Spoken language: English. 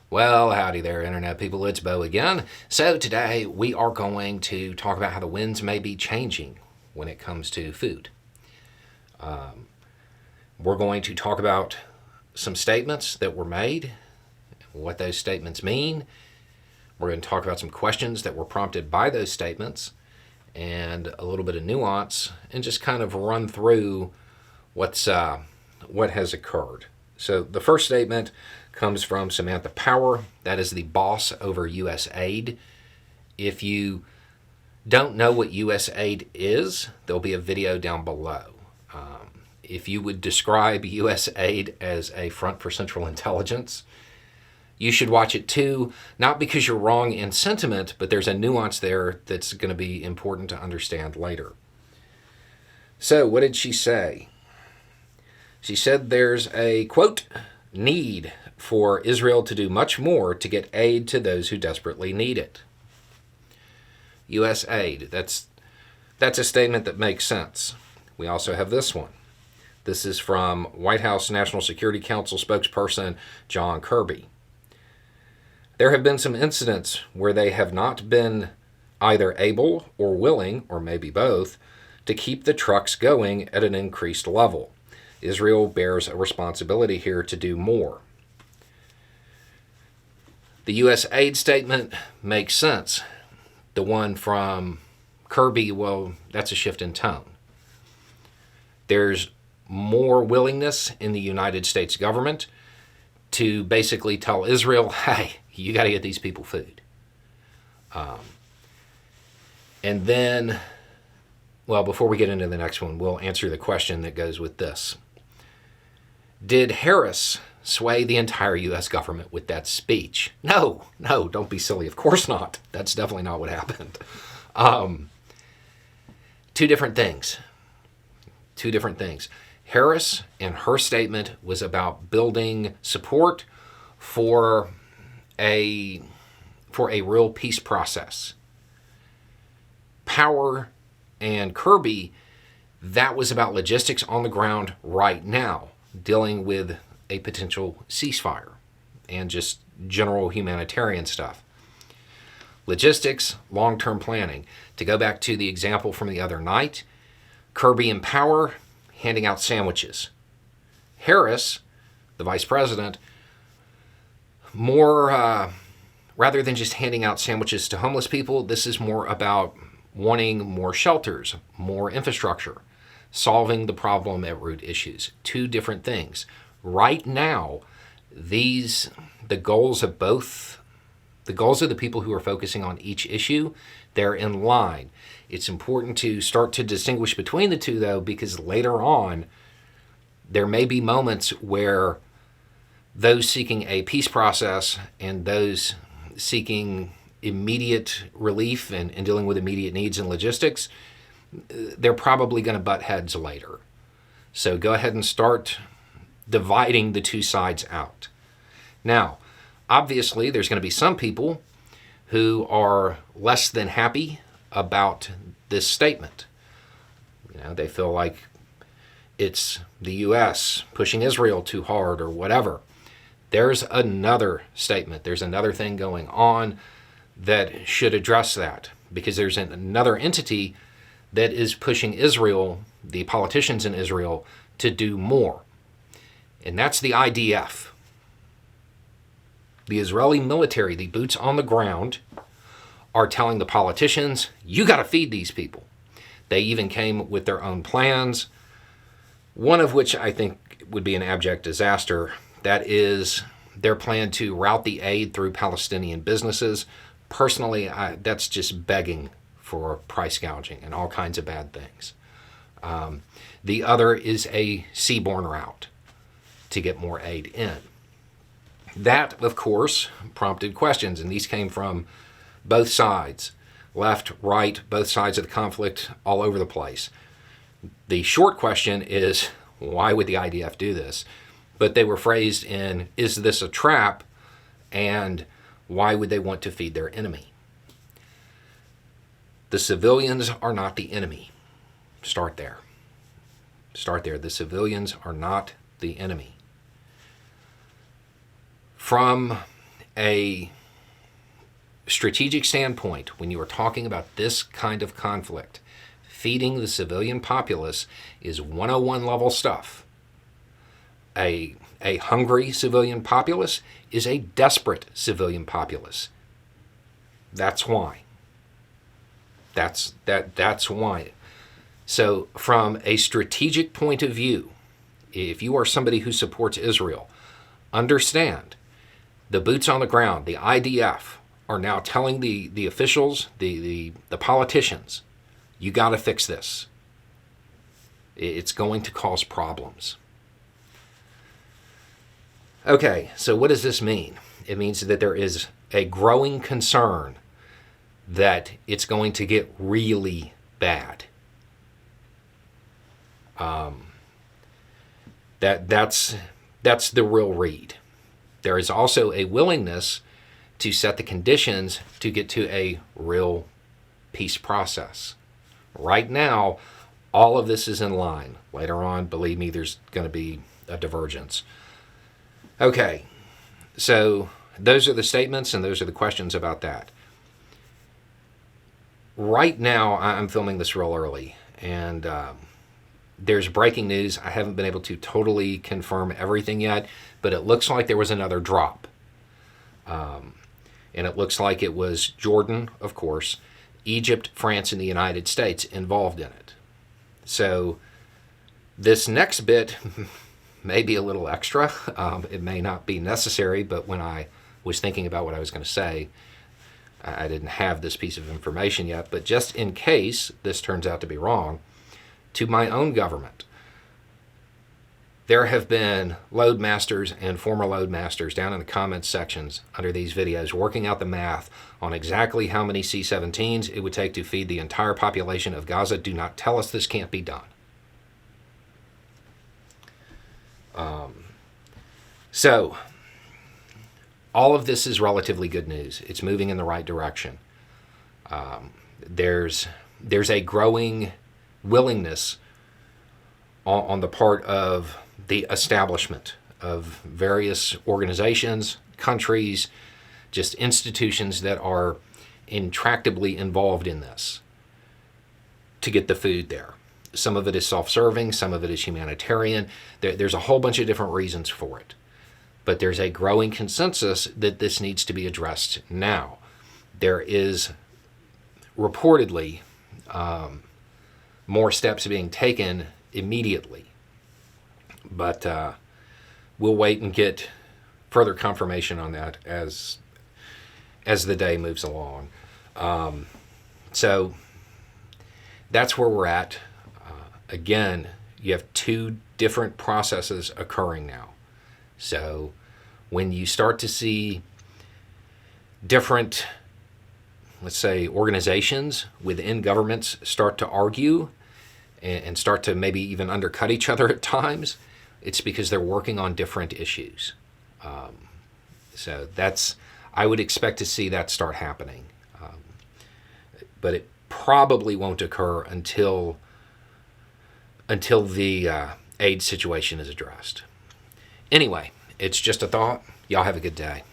Well, howdy there, Internet people. It's Bo again. So, today we are going to talk about how the winds may be changing when it comes to food. We're going to talk about some statements that were made, what those statements mean. We're going to talk about some questions that were prompted by those statements, and a little bit of nuance, and just kind of run through what has occurred. So, the first statement comes from Samantha Power. That is the boss over USAID. If you don't know what USAID is, there'll be a video down below. If you would describe USAID as a front for Central Intelligence, you should watch it too, not because you're wrong in sentiment, but there's a nuance there that's going to be important to understand later. So, what did she say? She said there's a, quote, need for Israel to do much more to get aid to those who desperately need it. USAID, that's a statement that makes sense. We also have this one. This is from White House National Security Council spokesperson John Kirby. There have been some incidents where they have not been either able or willing, or maybe both, to keep the trucks going at an increased level. Israel bears a responsibility here to do more. The USAID statement makes sense. The one from Kirby, well, that's a shift in tone. There's more willingness in the United States government to basically tell Israel, hey, you got to get these people food. And then, well, before we get into the next one, we'll answer the question that goes with this. Did Harris sway the entire U.S. government with that speech? No, don't be silly. Of course not. That's definitely not what happened. Two different things. Harris and her statement was about building support for a real peace process. Power and Kirby, that was about logistics on the ground right now, dealing with a potential ceasefire and just general humanitarian stuff. Logistics, long-term planning. To go back to the example from the other night, Kirby and Power handing out sandwiches. Harris, the vice president, more rather than just handing out sandwiches to homeless people, this is more about wanting more shelters, more infrastructure, solving the problem at root issues. Two different things. Right now, the goals of the people who are focusing on each issue, they're in line. It's important to start to distinguish between the two, though, because later on, there may be moments where those seeking a peace process and those seeking immediate relief and dealing with immediate needs and logistics, they're probably going to butt heads later. So go ahead and start dividing the two sides out. Now, obviously, there's going to be some people who are less than happy about this statement. They feel like it's the U.S. pushing Israel too hard or whatever. There's another statement. There's another thing going on that should address that, because there's another entity that is pushing Israel, the politicians in Israel, to do more. And that's the IDF. The Israeli military, the boots on the ground, are telling the politicians, you got to feed these people. They even came with their own plans, one of which I think would be an abject disaster. That is their plan to route the aid through Palestinian businesses. Personally, that's just begging for price gouging and all kinds of bad things. The other is a seaborne route to get more aid in. That, of course, prompted questions, and these came from both sides, left, right, both sides of the conflict, all over the place. The short question is, why would the IDF do this? But they were phrased in, is this a trap? And why would they want to feed their enemy? The civilians are not the enemy. Start there. The civilians are not the enemy. From a strategic standpoint, when you are talking about this kind of conflict, feeding the civilian populace is 101 level stuff. A hungry civilian populace is a desperate civilian populace. That's why. That's why. So from a strategic point of view, if you are somebody who supports Israel, understand the boots on the ground, the IDF, are now telling the officials, the politicians, you got to fix this. It's going to cause problems. Okay, so what does this mean? It means that there is a growing concern that it's going to get really bad. That's the real read. There is also a willingness to set the conditions to get to a real peace process. Right now, all of this is in line. Later on, believe me, there's going to be a divergence. Okay, so those are the statements and those are the questions about that. Right now, I'm filming this real early, and there's breaking news. I haven't been able to totally confirm everything yet, but it looks like there was another drop. And it looks like it was Jordan, of course, Egypt, France, and the United States involved in it. So this next bit may be a little extra. It may not be necessary, but when I was thinking about what I was going to say, I didn't have this piece of information yet. But just in case this turns out to be wrong, to my own government, there have been loadmasters and former loadmasters down in the comments sections under these videos working out the math on exactly how many C-17s it would take to feed the entire population of Gaza. Do not tell us this can't be done. So, all of this is relatively good news. It's moving in the right direction. There's a growing willingness on the part of the establishment of various organizations, countries, just institutions that are intractably involved in this to get the food there. Some of it is self-serving, some of it is humanitarian. There's a whole bunch of different reasons for it. But there's a growing consensus that this needs to be addressed now. There is reportedly more steps being taken immediately. But we'll wait and get further confirmation on that as the day moves along. So that's where we're at. Again, you have two different processes occurring now. So when you start to see different, let's say, organizations within governments start to argue and start to maybe even undercut each other at times, it's because they're working on different issues. So I would expect to see that start happening. But it probably won't occur until the aid situation is addressed. Anyway, it's just a thought. Y'all have a good day.